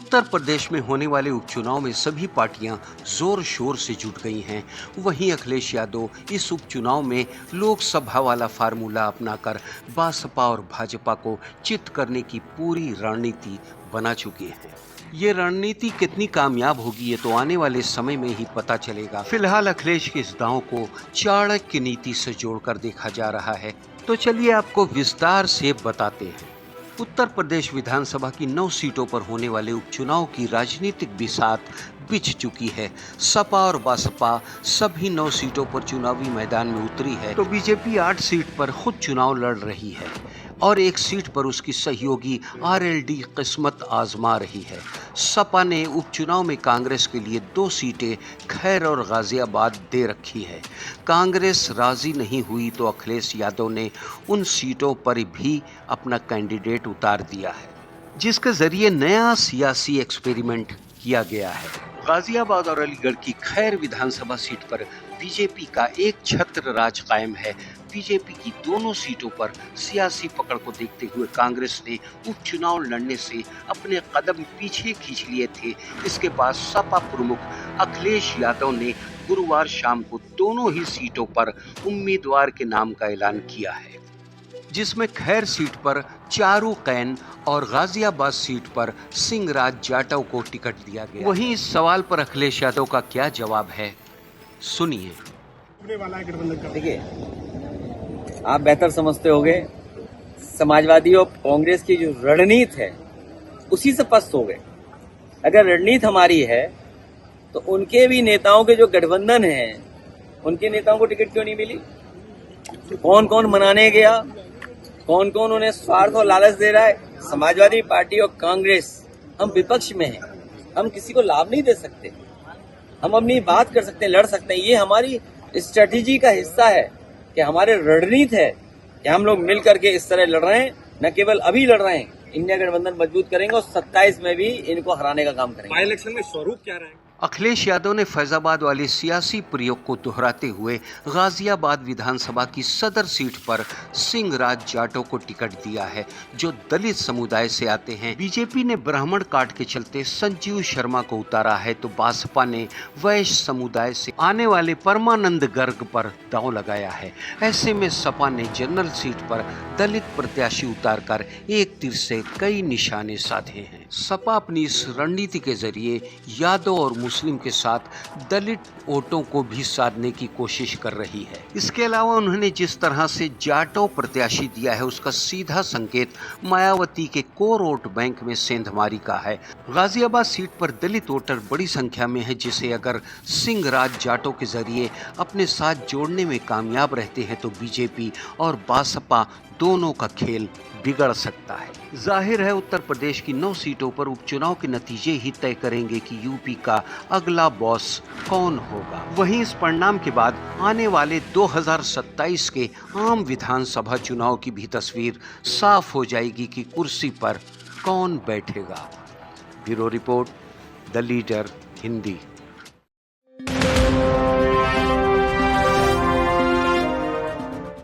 उत्तर प्रदेश में होने वाले उपचुनाव में सभी पार्टियां जोर शोर से जुट गई हैं। वहीं अखिलेश यादव इस उपचुनाव में लोकसभा वाला फार्मूला अपनाकर बसपा और भाजपा को चित करने की पूरी रणनीति बना चुके हैं। ये रणनीति कितनी कामयाब होगी ये तो आने वाले समय में ही पता चलेगा। फिलहाल अखिलेश के इस दांव को चाणक्य नीति से जोड़कर देखा जा रहा है। तो चलिए आपको विस्तार से बताते हैं। उत्तर प्रदेश विधानसभा की 9 सीटों पर होने वाले उपचुनाव की राजनीतिक बिसात बिछ चुकी है। सपा और बसपा सभी 9 सीटों पर चुनावी मैदान में उतरी है, तो बीजेपी 8 सीट पर खुद चुनाव लड़ रही है और 1 सीट पर उसकी सहयोगी आरएलडी किस्मत आजमा रही है। सपा ने उपचुनाव में कांग्रेस के लिए 2 सीटें खैर और गाजियाबाद दे रखी है। कांग्रेस राजी नहीं हुई तो अखिलेश यादव ने उन सीटों पर भी अपना कैंडिडेट उतार दिया है, जिसके जरिए नया सियासी एक्सपेरिमेंट किया गया है। गाजियाबाद और अलीगढ़ की खैर विधानसभा सीट पर बीजेपी का एक छत्र राज कायम है। बीजेपी की दोनों सीटों पर सियासी पकड़ को देखते हुए कांग्रेस ने उपचुनाव लड़ने से अपने कदम पीछे खींच लिए थे। इसके बाद सपा प्रमुख अखिलेश यादव ने गुरुवार शाम को दोनों ही सीटों पर उम्मीदवार के नाम का ऐलान किया है, जिसमें खैर सीट पर चारू कैन और गाजियाबाद सीट पर सिंहराज जाटव को टिकट दिया गया। वहीं इस सवाल पर अखिलेश यादव का क्या जवाब है, सुनिए। देखिए, आप बेहतर समझते होंगे, समाजवादी और कांग्रेस की जो रणनीति है उसी से पस्त हो गए। अगर रणनीति हमारी है तो उनके भी नेताओं के जो गठबंधन है उनके नेताओं को टिकट क्यों नहीं मिली? कौन कौन मनाने गया, कौन कौन उन्हें स्वार्थ और लालच दे रहा है? समाजवादी पार्टी और कांग्रेस, हम विपक्ष में हैं, हम किसी को लाभ नहीं दे सकते, हम अपनी बात कर सकते हैं, लड़ सकते हैं। ये हमारी स्ट्रेटेजी का हिस्सा है कि हमारे रणनीति है कि हम लोग मिल करके इस तरह लड़ रहे हैं, न केवल अभी लड़ रहे हैं, इंडिया गठबंधन मजबूत करेंगे और 27 में भी इनको हराने का काम करेंगे। इलेक्शन में स्वरूप क्या रहेगा? अखिलेश यादव ने फैजाबाद वाले सियासी प्रयोग को दोहराते हुए गाजियाबाद विधानसभा की सदर सीट पर सिंहराज जाटव को टिकट दिया है, जो दलित समुदाय से आते हैं। बीजेपी ने ब्राह्मण काट के चलते संजीव शर्मा को उतारा है, तो बसपा ने वैश्य समुदाय से आने वाले परमानंद गर्ग पर दांव लगाया है। ऐसे में सपा ने जनरल सीट पर दलित प्रत्याशी उतारकर एक तीर से कई निशाने साधे हैं। सपा अपनी इस रणनीति के जरिए यादव और मुस्लिम के साथ दलित वोटों को भी साधने की कोशिश कर रही है। इसके अलावा उन्होंने जिस तरह से जाटव प्रत्याशी दिया है उसका सीधा संकेत मायावती के कोर वोट बैंक में सेंधमारी का है। गाजियाबाद सीट पर दलित वोटर बड़ी संख्या में है, जिसे अगर सिंहराज जाटव के जरिए अपने साथ जोड़ने में कामयाब रहते हैं तो बीजेपी और बसपा दोनों का खेल बिगड़ सकता है। जाहिर है उत्तर प्रदेश की 9 सीटों पर उपचुनाव के नतीजे ही तय करेंगे कि यूपी का अगला बॉस कौन होगा। वहीं इस परिणाम के बाद आने वाले 2027 के आम विधानसभा चुनाव की भी तस्वीर साफ हो जाएगी कि कुर्सी पर कौन बैठेगा। Bureau report, the leader Hindi.